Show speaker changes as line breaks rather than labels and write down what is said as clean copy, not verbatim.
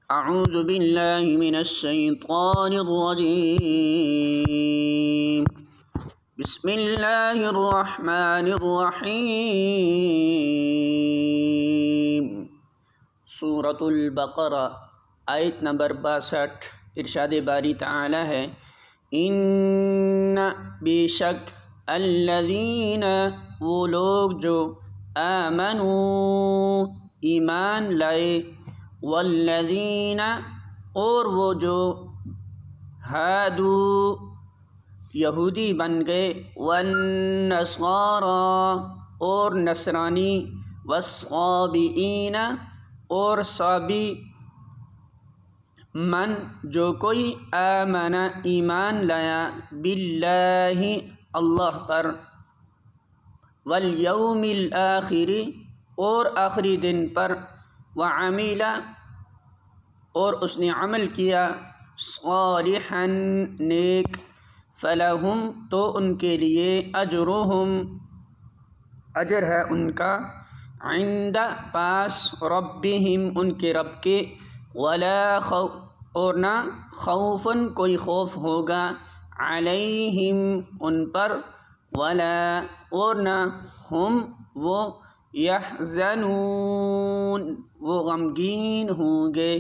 اعوذ باللہ من الشیطان الرجیم بسم اللہ الرحمن الرحیم۔ سورۃ البقرہ آیت نمبر 62۔ ارشاد باری تعالی ہے، ان بے شک الذین وہ لوگ جو آمنوا ایمان لائے، والذین اور وہ جو ہادو یہودی بن گئے، والنصارى اور نصرانی، والصابئین اور صابی، من جو کوئی آمن ایمان لایا، باللہ اللہ پر، والیوم الآخر اور آخری دن پر، وعمل اور اس نے عمل کیا، صالحا نیک، فلہم تو ان کے لیے اجرہم اجر ہے ان کا، عند پاس، ربہم ان کے رب کے، ولا خوف اور نہ خوف کوئی خوف ہوگا، علیہم ان پر، ولا اور نہ ہم وہ، یحزنون وہ غمگین ہوں گے۔